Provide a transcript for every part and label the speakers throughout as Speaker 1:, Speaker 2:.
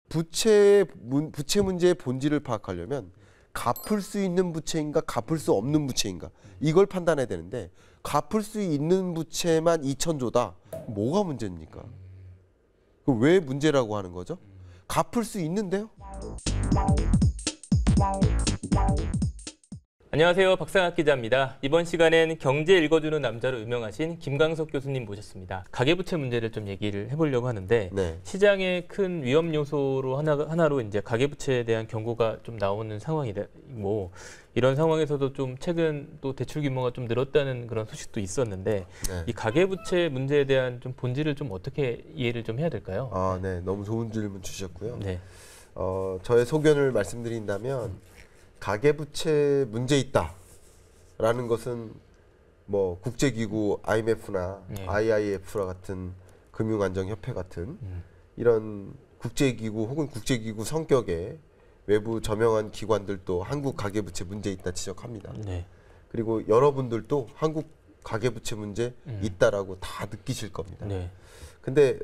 Speaker 1: 부채 문제의 본질을 파악하려면 갚을 수 있는 부채인가 갚을 수 없는 부채인가 이걸 판단해야 되는데 갚을 수 있는 부채만 2,000조다. 뭐가 문제입니까? 왜 문제라고 하는 거죠? 갚을 수 있는데요?
Speaker 2: 안녕하세요. 박상학 기자입니다. 이번 시간엔 경제 읽어주는 남자로 유명하신 김광석 교수님 모셨습니다. 가계부채 문제를 좀 얘기를 해보려고 하는데
Speaker 1: 네.
Speaker 2: 시장의 큰 위험 요소로 하나로 이제 가계부채에 대한 경고가 좀 나오는 상황이고 이런 상황에서도 좀 최근 또 대출 규모가 좀 늘었다는 그런 소식도 있었는데
Speaker 1: 네.
Speaker 2: 이 가계부채 문제에 대한 좀 본질을 좀 어떻게 이해를 좀 해야 될까요?
Speaker 1: 아, 네. 너무 좋은 질문 주셨고요.
Speaker 2: 네.
Speaker 1: 저의 소견을 말씀드린다면 가계부채 문제 있다라는 것은 뭐 국제기구 IMF나 IIF와 같은 금융안정협회 같은 이런 국제기구 혹은 국제기구 성격의 외부 저명한 기관들도 한국 가계부채 문제 있다 지적합니다.
Speaker 2: 네.
Speaker 1: 그리고 여러분들도 한국 가계부채 문제 있다라고 다 느끼실 겁니다.
Speaker 2: 네.
Speaker 1: 근데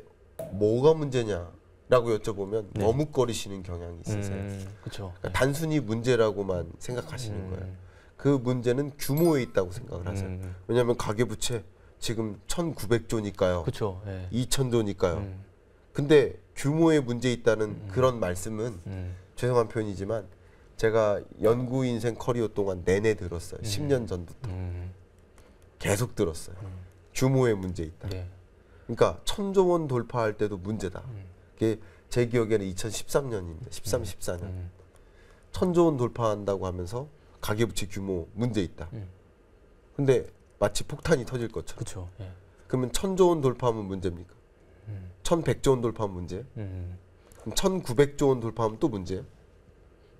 Speaker 1: 뭐가 문제냐? 라고 여쭤보면
Speaker 2: 네.
Speaker 1: 머뭇거리시는 경향이 있으세요.
Speaker 2: 그렇죠.
Speaker 1: 그러니까 단순히 문제라고만 생각하시는 거예요. 그 문제는 규모에 있다고 생각을 하세요. 왜냐하면 가계부채 지금 1,900조니까요.
Speaker 2: 그렇죠. 네.
Speaker 1: 2,000조니까요. 근데 규모에 문제 있다는 그런 말씀은 죄송한 표현이지만 제가 연구 인생 커리어 동안 내내 들었어요. 10년 전부터. 계속 들었어요. 규모에 문제 있다.
Speaker 2: 네.
Speaker 1: 그러니까 1,000조 원 돌파할 때도 문제다. 그게 제 기억에는 2013년입니다. 13, 14년. 1,000조 원 돌파한다고 하면서 가계부채 규모 문제 있다. 근데 마치 폭탄이 터질 것처럼.
Speaker 2: 그렇죠. 예.
Speaker 1: 그러면 1,000조 원 돌파하면 문제입니까? 1,100조 원 돌파하면 문제예요? 그럼 1,900조 원 돌파하면 또 문제예요?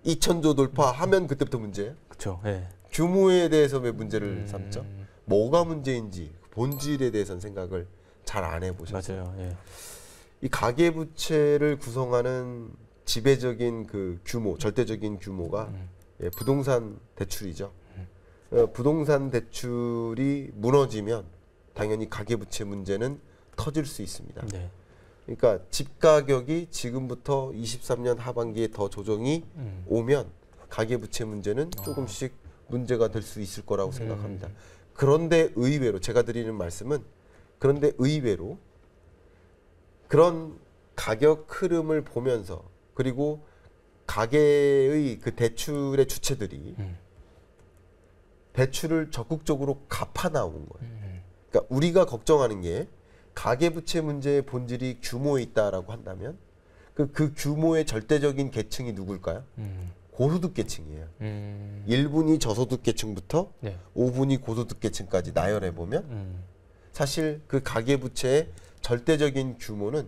Speaker 1: 2,000조 돌파하면 그때부터 문제예요?
Speaker 2: 그렇죠. 예.
Speaker 1: 규모에 대해서 왜 문제를 삼죠? 뭐가 문제인지 본질에 대해서는 생각을 잘 안 해보셨어요.
Speaker 2: 맞아요. 예.
Speaker 1: 이 가계부채를 구성하는 지배적인 그 규모, 절대적인 규모가 예, 부동산 대출이죠. 부동산 대출이 무너지면 당연히 가계부채 문제는 터질 수 있습니다.
Speaker 2: 네.
Speaker 1: 그러니까 집 가격이 지금부터 23년 하반기에 더 조정이 오면 가계부채 문제는 조금씩 문제가 될 수 있을 거라고 생각합니다. 그런데 의외로 제가 드리는 말씀은 그런데 의외로 그런 가격 흐름을 보면서 그리고 가계의 그 대출의 주체들이 대출을 적극적으로 갚아 나온 거예요. 그러니까 우리가 걱정하는 게 가계부채 문제의 본질이 규모에 있다라고 한다면 그 규모의 절대적인 계층이 누굴까요? 고소득 계층이에요. 1분위 저소득 계층부터
Speaker 2: 네.
Speaker 1: 5분위 고소득 계층까지 나열해 보면 사실 그 가계부채의 절대적인 규모는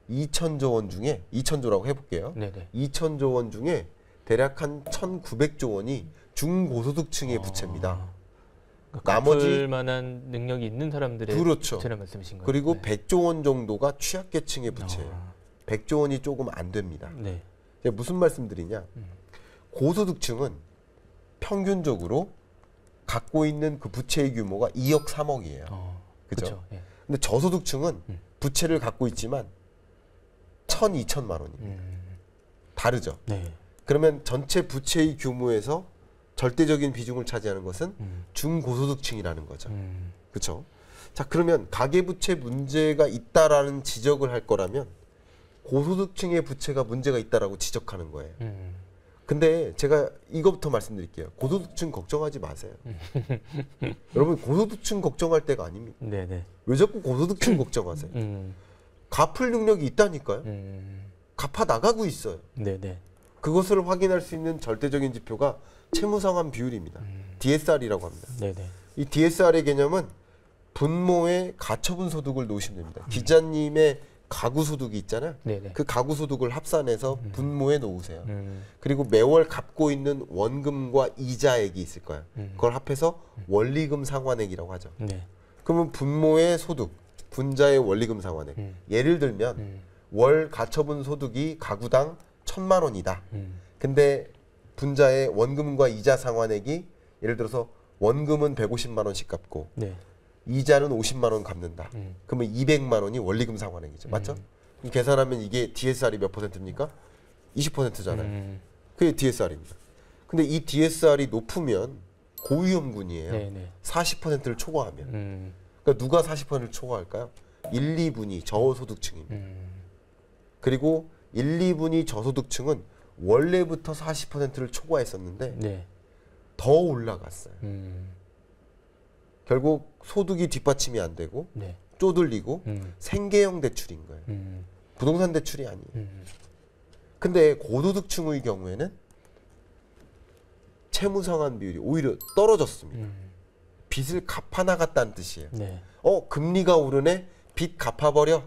Speaker 1: 2,000조 원 중에 2,000조라고 해볼게요.
Speaker 2: 네네.
Speaker 1: 2,000조 원 중에 대략 한 1,900조 원이 중고소득층의 부채입니다.
Speaker 2: 그러니까
Speaker 1: 나머지
Speaker 2: 갚을 만한 능력이 있는 사람들의
Speaker 1: 그렇죠.
Speaker 2: 부채를 말씀이신 거예요.
Speaker 1: 그리고
Speaker 2: 네.
Speaker 1: 100조 원 정도가 취약계층의 부채예요. 100조 원이 조금 안 됩니다.
Speaker 2: 네.
Speaker 1: 제가 무슨 말씀드리냐? 고소득층은 평균적으로 갖고 있는 그 부채의 규모가 2억 3억이에요. 그죠?
Speaker 2: 그렇죠. 예.
Speaker 1: 근데 저소득층은 부채를 갖고 있지만 1,000, 2천만 원입니다. 다르죠.
Speaker 2: 네.
Speaker 1: 그러면 전체 부채의 규모에서 절대적인 비중을 차지하는 것은 중고소득층이라는 거죠. 그렇죠? 자, 그러면 가계부채 문제가 있다라는 지적을 할 거라면 고소득층의 부채가 문제가 있다라고 지적하는 거예요. 근데 제가 이것부터 말씀드릴게요. 고소득층 걱정하지 마세요. 여러분 고소득층 걱정할 때가 아닙니다.
Speaker 2: 네네.
Speaker 1: 왜 자꾸 고소득층 걱정하세요? 갚을 능력이 있다니까요. 갚아 나가고 있어요.
Speaker 2: 네네.
Speaker 1: 그것을 확인할 수 있는 절대적인 지표가 채무상환 비율입니다. DSR이라고 합니다.
Speaker 2: 네네.
Speaker 1: 이 DSR의 개념은 분모의 가처분 소득을 놓으시면 됩니다. 기자님의 가구 소득이 있잖아요.
Speaker 2: 네네.
Speaker 1: 그 가구 소득을 합산해서 분모에 놓으세요. 그리고 매월 갚고 있는 원금과 이자액이 있을 거예요. 그걸 합해서 원리금 상환액이라고 하죠.
Speaker 2: 네.
Speaker 1: 그러면 분모의 소득, 분자의 원리금 상환액. 예를 들면 월 가처분 소득이 가구당 1,000만 원이다. 근데 분자의 원금과 이자 상환액이 예를 들어서 원금은 150만 원씩 갚고
Speaker 2: 네.
Speaker 1: 이자는 50만 원 갚는다. 그러면 200만 원이 원리금 상환액이죠. 맞죠? 계산하면 이게 DSR이 몇 %입니까? 20%잖아요. 그게 DSR입니다. 근데 이 DSR이 높으면 고위험군이에요.
Speaker 2: 네네.
Speaker 1: 40%를 초과하면. 그러니까 누가 40%를 초과할까요? 1, 2분위 저소득층입니다. 그리고 1, 2분위 저소득층은 원래부터 40%를 초과했었는데
Speaker 2: 네.
Speaker 1: 더 올라갔어요. 결국 소득이 뒷받침이 안 되고
Speaker 2: 네.
Speaker 1: 쪼들리고 생계형 대출인 거예요. 부동산 대출이 아니에요. 근데 고소득층의 경우에는 채무상환 비율이 오히려 떨어졌습니다. 빚을 갚아 나갔다는 뜻이에요.
Speaker 2: 네.
Speaker 1: 금리가 오르네, 빚 갚아버려.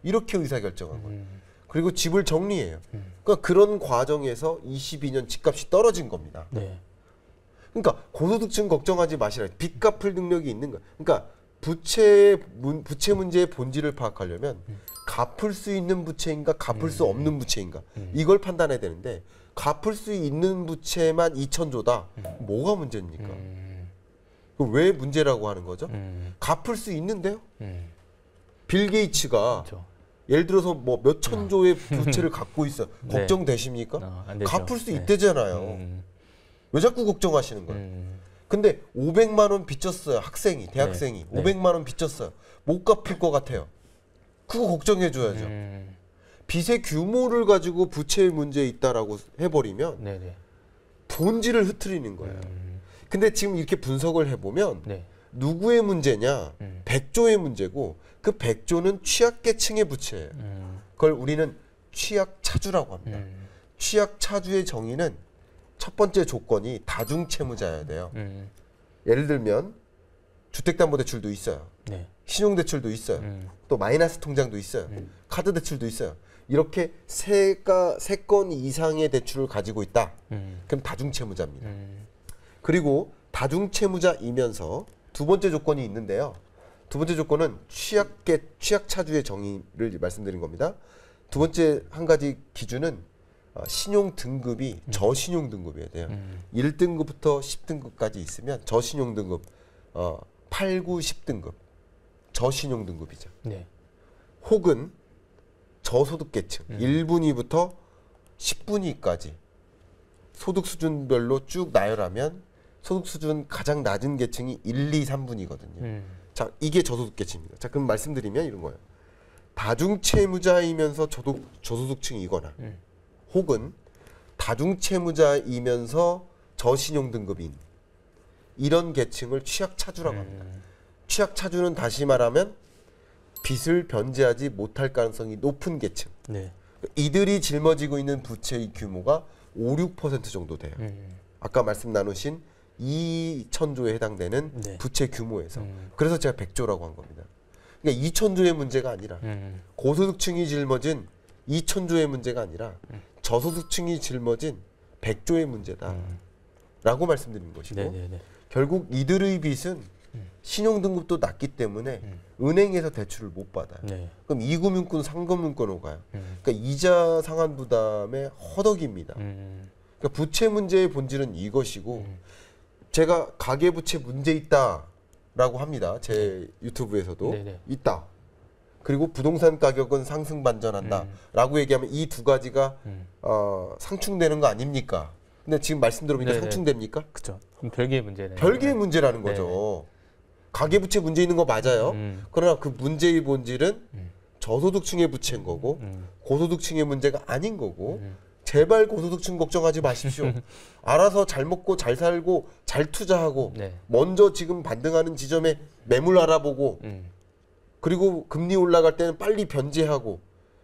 Speaker 1: 이렇게 의사결정한 거예요. 그리고 집을 정리해요. 그러니까 그런 과정에서 22년 집값이 떨어진 겁니다.
Speaker 2: 네.
Speaker 1: 그러니까 고소득층 걱정하지 마시라. 빚 갚을 능력이 있는 거예요. 그러니까 부채 문제의 본질을 파악하려면 갚을 수 있는 부채인가 갚을 수 없는 부채인가 이걸 판단해야 되는데 갚을 수 있는 부채만 2,000조다. 뭐가 문제입니까? 그럼 왜 문제라고 하는 거죠? 갚을 수 있는데요. 빌 게이츠가
Speaker 2: 그렇죠.
Speaker 1: 예를 들어서 뭐 몇 천조의 부채를 갖고 있어.
Speaker 2: 네.
Speaker 1: 걱정되십니까?
Speaker 2: 안 되죠.
Speaker 1: 갚을 수
Speaker 2: 네.
Speaker 1: 있대잖아요. 왜 자꾸 걱정하시는 거예요? 근데 500만 원 빚졌어요. 학생이, 대학생이.
Speaker 2: 네.
Speaker 1: 500만 원 빚졌어요. 못 갚을 것 같아요. 그거 걱정해 줘야죠. 빚의 규모를 가지고 부채의 문제에 있다라고 해버리면
Speaker 2: 네네.
Speaker 1: 본질을 흐트리는 거예요. 근데 지금 이렇게 분석을 해보면
Speaker 2: 네.
Speaker 1: 누구의 문제냐? 100조의 문제고 그 100조는 취약계층의 부채예요. 그걸 우리는 취약차주라고 합니다. 취약차주의 정의는 첫 번째 조건이 다중채무자여야 돼요. 예를 들면 주택담보대출도 있어요.
Speaker 2: 네.
Speaker 1: 신용대출도 있어요. 또 마이너스 통장도 있어요. 카드 대출도 있어요. 이렇게 세 건 이상의 대출을 가지고 있다. 그럼 다중채무자입니다. 그리고 다중채무자이면서 두 번째 조건이 있는데요. 두 번째 조건은 취약차주의 정의를 말씀드린 겁니다. 두 번째 한 가지 기준은 신용 등급이 저신용 등급이어야 돼요. 1등급부터 10등급까지 있으면 저신용 등급, 8, 9, 10등급 저신용 등급이죠.
Speaker 2: 네.
Speaker 1: 혹은 저소득계층 1분위부터 10분위까지 소득 수준별로 쭉 나열하면 소득 수준 가장 낮은 계층이 1, 2, 3분이거든요. 자, 이게 저소득계층입니다. 자, 그럼 말씀드리면 이런 거예요. 다중채무자이면서 저소득층이거나 혹은 다중채무자이면서 저신용 등급인 이런 계층을 취약차주라고 합니다. 취약차주는 다시 말하면 빚을 변제하지 못할 가능성이 높은 계층.
Speaker 2: 네.
Speaker 1: 이들이 짊어지고 있는 부채의 규모가 5, 6% 정도 돼요. 아까 말씀 나누신 2,000조에 해당되는
Speaker 2: 네.
Speaker 1: 부채 규모에서. 그래서 제가 100조라고 한 겁니다. 그러니까 2,000조의 문제가 아니라 고소득층이 짊어진 2,000조의 문제가 아니라 저소득층이 짊어진 100조의 문제다. 라고 말씀드린 것이고
Speaker 2: 네네네.
Speaker 1: 결국 이들의 빚은 신용등급도 낮기 때문에 은행에서 대출을 못 받아요.
Speaker 2: 네.
Speaker 1: 그럼 2금융권, 3금융권으로 가요. 그러니까 이자 상환 부담의 허덕입니다. 그러니까 부채 문제의 본질은 이것이고 제가 가계부채 문제 있다라고 합니다. 제 유튜브에서도
Speaker 2: 네네.
Speaker 1: 있다. 그리고 부동산 가격은 상승 반전한다라고 얘기하면 이 두 가지가 상충되는 거 아닙니까? 근데 지금 말씀 들어보니까
Speaker 2: 네네.
Speaker 1: 상충됩니까?
Speaker 2: 그렇죠. 그럼 별개의 문제네.
Speaker 1: 별개의 문제라는 거죠. 가계부채 문제 있는 거 맞아요. 그러나 그 문제의 본질은 저소득층의 부채인 거고 고소득층의 문제가 아닌 거고 제발 고소득층 걱정하지 마십시오. 알아서 잘 먹고 잘 살고 잘 투자하고
Speaker 2: 네.
Speaker 1: 먼저 지금 반등하는 지점에 매물 알아보고 그리고 금리 올라갈 때는 빨리 변제하고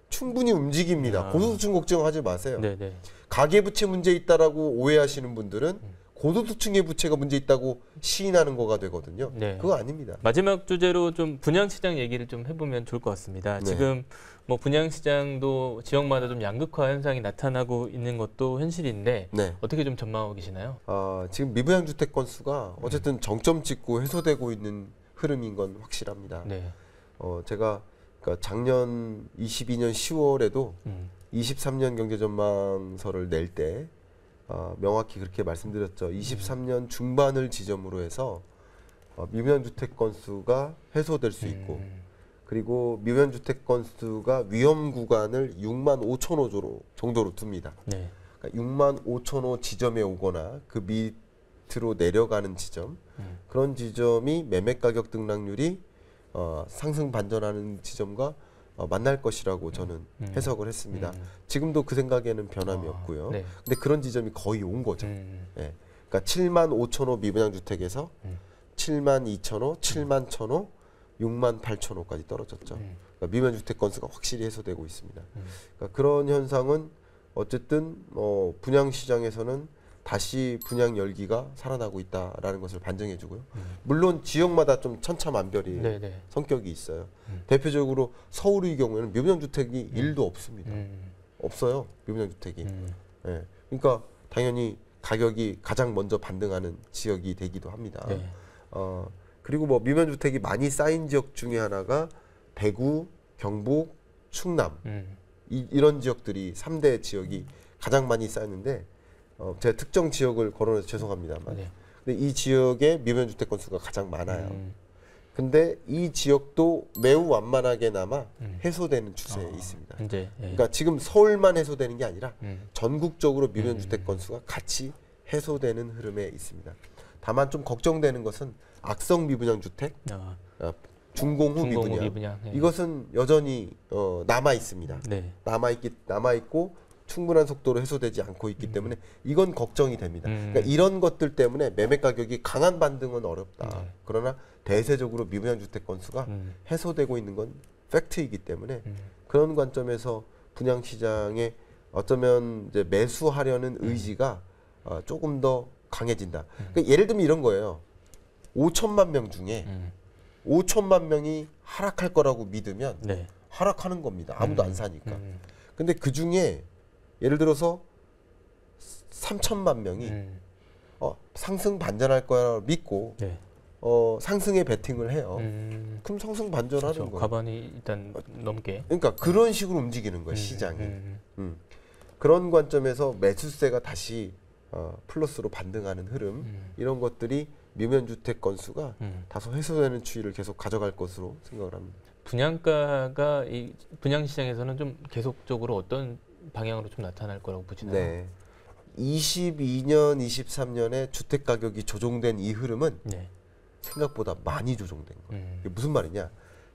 Speaker 1: 충분히 움직입니다. 고소득층 걱정하지 마세요.
Speaker 2: 네네.
Speaker 1: 가계부채 문제 있다라고 오해하시는 분들은 고소득층의 부채가 문제 있다고 시인하는 거가 되거든요.
Speaker 2: 네.
Speaker 1: 그거 아닙니다.
Speaker 2: 마지막 주제로 좀 분양시장 얘기를 좀 해보면 좋을 것 같습니다.
Speaker 1: 네.
Speaker 2: 지금 뭐 분양시장도 지역마다 좀 양극화 현상이 나타나고 있는 것도 현실인데
Speaker 1: 네.
Speaker 2: 어떻게 좀 전망하고 계시나요?
Speaker 1: 지금 미분양 주택 건수가 어쨌든 정점 찍고 해소되고 있는 흐름인 건 확실합니다.
Speaker 2: 네.
Speaker 1: 제가 그러니까 작년 22년 10월에도 23년 경제전망서를 낼 때 명확히 그렇게 말씀드렸죠. 23년 중반을 지점으로 해서 미분양 주택 건수가 해소될 수 있고 그리고 미분 주택 건수가 위험 구간을 6만 5천 호 정도로 둡니다.
Speaker 2: 네.
Speaker 1: 그러니까 6만 5천 호 지점에 오거나 그 밑으로 내려가는 지점, 그런 지점이 매매 가격 등락률이 상승 반전하는 지점과 만날 것이라고 저는 해석을 했습니다. 지금도 그 생각에는 변함이 없고요.
Speaker 2: 네.
Speaker 1: 근데 그런 지점이 거의 온 거죠. 예. 그러니까 7만 5천 호 미분양 주택에서 7만 2천 호, 7만 1천 호, 6만 8천 호까지 떨어졌죠. 그러니까 미분양 주택 건수가 확실히 해소되고 있습니다. 그러니까 그런 현상은 어쨌든 분양 시장에서는 다시 분양 열기가 살아나고 있다라는 것을 반증해주고요. 물론 지역마다 좀 천차만별이
Speaker 2: 네네.
Speaker 1: 성격이 있어요. 대표적으로 서울의 경우에는 미분양 주택이 1도 없습니다. 없어요, 미분양 주택이. 예. 그러니까 당연히 가격이 가장 먼저 반등하는 지역이 되기도 합니다.
Speaker 2: 네.
Speaker 1: 그리고 뭐 미분양 주택이 많이 쌓인 지역 중에 하나가 대구, 경북, 충남 이런 지역들이 3대 지역이 가장 많이 쌓였는데 제가 특정 지역을 거론해서 죄송합니다만
Speaker 2: 네.
Speaker 1: 근데 이 지역에 미분양 주택 건수가 가장 많아요. 근데 이 지역도 매우 완만하게나마 해소되는 추세에 있습니다.
Speaker 2: 이제 예.
Speaker 1: 그러니까 지금 서울만 해소되는 게 아니라 전국적으로 미분양 주택 건수가 같이 해소되는 흐름에 있습니다. 다만 좀 걱정되는 것은 악성 미분양 주택, 중공후 미분양.
Speaker 2: 예.
Speaker 1: 이것은 여전히 남아 있습니다.
Speaker 2: 네.
Speaker 1: 남아 있고 충분한 속도로 해소되지 않고 있기 때문에 이건 걱정이 됩니다. 그러니까 이런 것들 때문에 매매 가격이 강한 반등은 어렵다. 그러나 대세적으로 미분양 주택 건수가 해소되고 있는 건 팩트이기 때문에 그런 관점에서 분양 시장에 어쩌면 이제 매수하려는 의지가 조금 더 강해진다. 그러니까 예를 들면 이런 거예요. 5천만 명 중에 5천만 명이 하락할 거라고 믿으면
Speaker 2: 네.
Speaker 1: 하락하는 겁니다. 아무도 안 사니까. 근데 그 중에 예를 들어서 3천만 명이 상승 반전할 거라 믿고
Speaker 2: 네.
Speaker 1: 상승에 베팅을 해요. 그럼 상승 반전하는
Speaker 2: 그렇죠.
Speaker 1: 거예요.
Speaker 2: 과반이 일단 넘게.
Speaker 1: 그러니까 그런 식으로 움직이는 거예요, 시장이. 그런 관점에서 매수세가 다시 플러스로 반등하는 흐름, 이런 것들이 미분 주택 건수가 다소 해소되는 추이를 계속 가져갈 것으로 생각을 합니다.
Speaker 2: 분양가가 이 분양 시장에서는 좀 계속적으로 어떤 방향으로 좀 나타날 거라고 보시나요?
Speaker 1: 네. 22년, 23년에 주택 가격이 조정된 이 흐름은
Speaker 2: 네.
Speaker 1: 생각보다 많이 조정된 거예요. 이게 무슨 말이냐?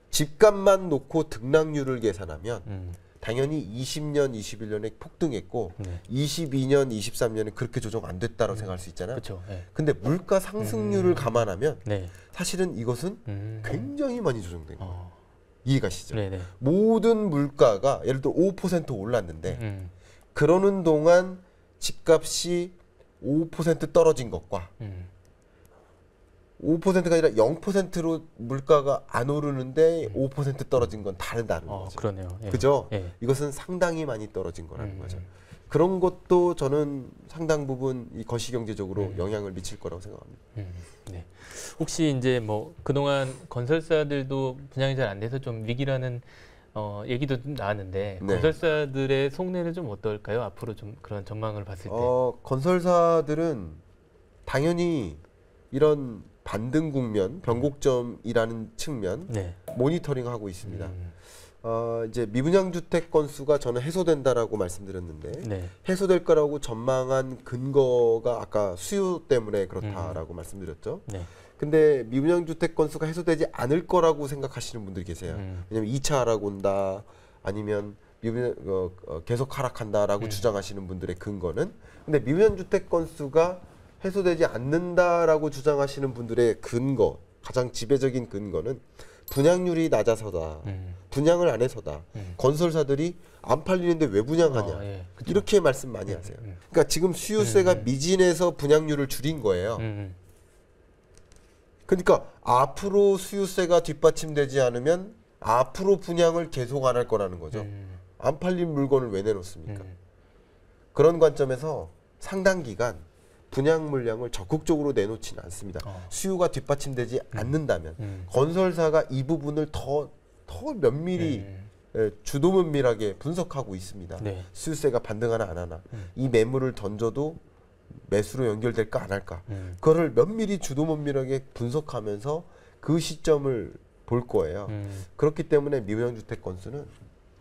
Speaker 1: 집값만 놓고 등락률을 계산하면 당연히 20년, 21년에 폭등했고
Speaker 2: 네.
Speaker 1: 22년, 23년에 그렇게 조정 안 됐다고 생각할 수 있잖아요.
Speaker 2: 그렇죠. 네.
Speaker 1: 근데 물가 상승률을 감안하면
Speaker 2: 네.
Speaker 1: 사실은 이것은 굉장히 많이 조정된 거예요. 이해가시죠?
Speaker 2: 네네.
Speaker 1: 모든 물가가 예를 들어 5% 올랐는데 그러는 동안 집값이 5% 떨어진 것과 5%가 아니라 0%로 물가가 안 오르는데 5% 떨어진 건 다르다는 거죠.
Speaker 2: 그러네요. 예.
Speaker 1: 그죠?
Speaker 2: 예.
Speaker 1: 이것은 상당히 많이 떨어진 거라는 거죠. 그런 것도 저는 상당 부분 이 거시경제적으로 영향을 미칠 거라고 생각합니다.
Speaker 2: 네. 혹시 이제 뭐 그동안 건설사들도 분양이 잘 안 돼서 좀 위기라는 얘기도 좀 나왔는데
Speaker 1: 네.
Speaker 2: 건설사들의 속내는 좀 어떨까요? 앞으로 좀 그런 전망을 봤을 때.
Speaker 1: 건설사들은 당연히 이런 반등 국면, 변곡점이라는 측면
Speaker 2: 네.
Speaker 1: 모니터링하고 있습니다. 이제 미분양 주택 건수가 저는 해소된다라고 말씀드렸는데
Speaker 2: 네.
Speaker 1: 해소될 거라고 전망한 근거가 아까 수요 때문에 그렇다라고 말씀드렸죠.
Speaker 2: 네.
Speaker 1: 근데 미분양 주택 건수가 해소되지 않을 거라고 생각하시는 분들이 계세요. 왜냐면 2차 하락 온다 아니면 미분양 계속 하락한다라고 주장하시는 분들의 근거는 근데 미분양 주택 건수가 해소되지 않는다라고 주장하시는 분들의 근거, 가장 지배적인 근거는 분양률이 낮아서다. 분양을 안 해서다. 건설사들이 안 팔리는데 왜 분양하냐.
Speaker 2: 예.
Speaker 1: 이렇게 말씀 많이 하세요. 그러니까 지금 수요세가 미진해서 분양률을 줄인 거예요. 그러니까 앞으로 수요세가 뒷받침되지 않으면 앞으로 분양을 계속 안 할 거라는 거죠. 안 팔린 물건을 왜 내놓습니까? 그런 관점에서 상당 기간 분양 물량을 적극적으로 내놓지는 않습니다. 수요가 뒷받침되지 않는다면 건설사가 이 부분을 더 면밀히 주도 면밀하게 분석하고 있습니다.
Speaker 2: 네.
Speaker 1: 수요세가 반등하나 안 하나 이 매물을 던져도 매수로 연결될까 안 할까 그거를 면밀히 주도 면밀하게 분석하면서 그 시점을 볼 거예요. 그렇기 때문에 미분양주택 건수는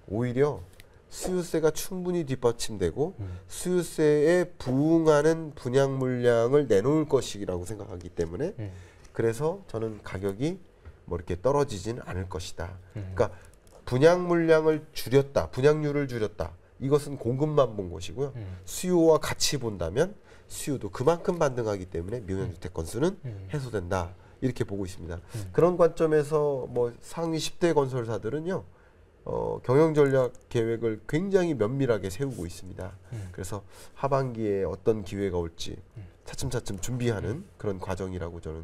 Speaker 1: 오히려 수요세가 충분히 뒷받침되고 수요세에 부응하는 분양 물량을 내놓을 것이라고 생각하기 때문에 그래서 저는 가격이 뭐 이렇게 떨어지지는 않을 것이다. 그러니까 분양 물량을 줄였다, 분양률을 줄였다. 이것은 공급만 본 것이고요. 수요와 같이 본다면 수요도 그만큼 반등하기 때문에 미분양주택 건수는 해소된다. 이렇게 보고 있습니다. 그런 관점에서 뭐 상위 10대 건설사들은요. 경영 전략 계획을 굉장히 면밀하게 세우고 있습니다. 그래서 하반기에 어떤 기회가 올지 차츰차츰 준비하는 그런 과정이라고 저는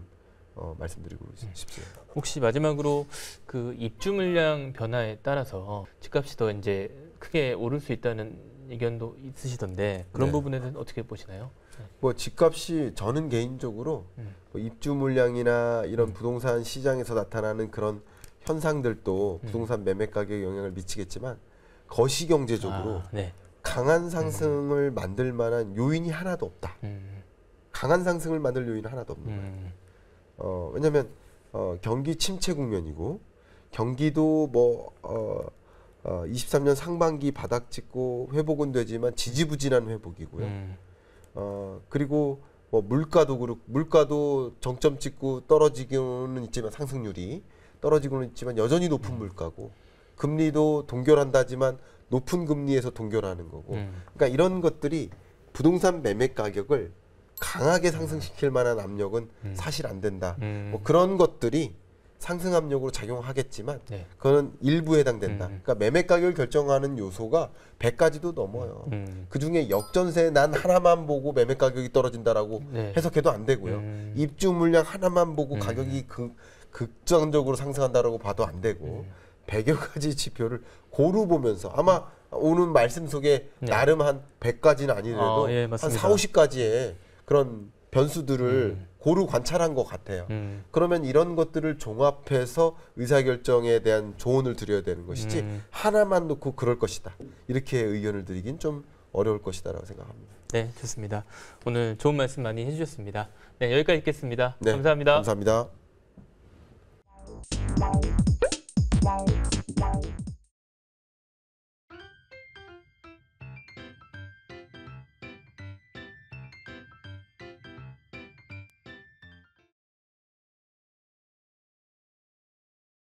Speaker 1: 말씀드리고 싶습니다.
Speaker 2: 혹시 마지막으로 그 입주 물량 변화에 따라서 집값이 더 이제 크게 오를 수 있다는 의견도 있으시던데 그런
Speaker 1: 네.
Speaker 2: 부분에는 어떻게 보시나요?
Speaker 1: 뭐 집값이 저는 개인적으로 뭐 입주 물량이나 이런 부동산 시장에서 나타나는 그런 현상들도 부동산 매매 가격에 영향을 미치겠지만 거시 경제적으로
Speaker 2: 네.
Speaker 1: 강한 상승을 만들 만한 요인이 하나도 없다. 강한 상승을 만들 요인은 하나도 없는 거예요. 왜냐하면 경기 침체 국면이고 경기도 뭐 23년 상반기 바닥 찍고 회복은 되지만 지지부진한 회복이고요. 그리고 뭐 물가도 그렇고 물가도 정점 찍고 떨어지고는 있지만 상승률이 떨어지고는 있지만 여전히 높은 물가고 금리도 동결한다지만 높은 금리에서 동결하는 거고 그러니까 이런 것들이 부동산 매매 가격을 강하게 상승시킬 만한 압력은 사실 안 된다. 뭐 그런 것들이 상승 압력으로 작용하겠지만
Speaker 2: 네.
Speaker 1: 그거는 일부에 해당된다. 그러니까 매매 가격을 결정하는 요소가 100가지도 넘어요. 그중에 역전세 난 하나만 보고 매매 가격이 떨어진다라고
Speaker 2: 네.
Speaker 1: 해석해도 안 되고요. 입주 물량 하나만 보고 가격이 극단적으로 상승한다라고 봐도 안 되고 100여 가지 지표를 고루 보면서 아마 오는 말씀 속에
Speaker 2: 네.
Speaker 1: 나름 한 100가지는 아니더라도
Speaker 2: 예,
Speaker 1: 한
Speaker 2: 맞습니다.
Speaker 1: 4, 50가지의 그런 변수들을 고루 관찰한 것 같아요. 그러면 이런 것들을 종합해서 의사결정에 대한 조언을 드려야 되는 것이지 하나만 놓고 그럴 것이다. 이렇게 의견을 드리긴 좀 어려울 것이다라고 생각합니다.
Speaker 2: 네, 좋습니다. 오늘 좋은 말씀 많이 해주셨습니다. 네, 여기까지 듣겠습니다.
Speaker 1: 네,
Speaker 2: 감사합니다.
Speaker 1: 감사합니다.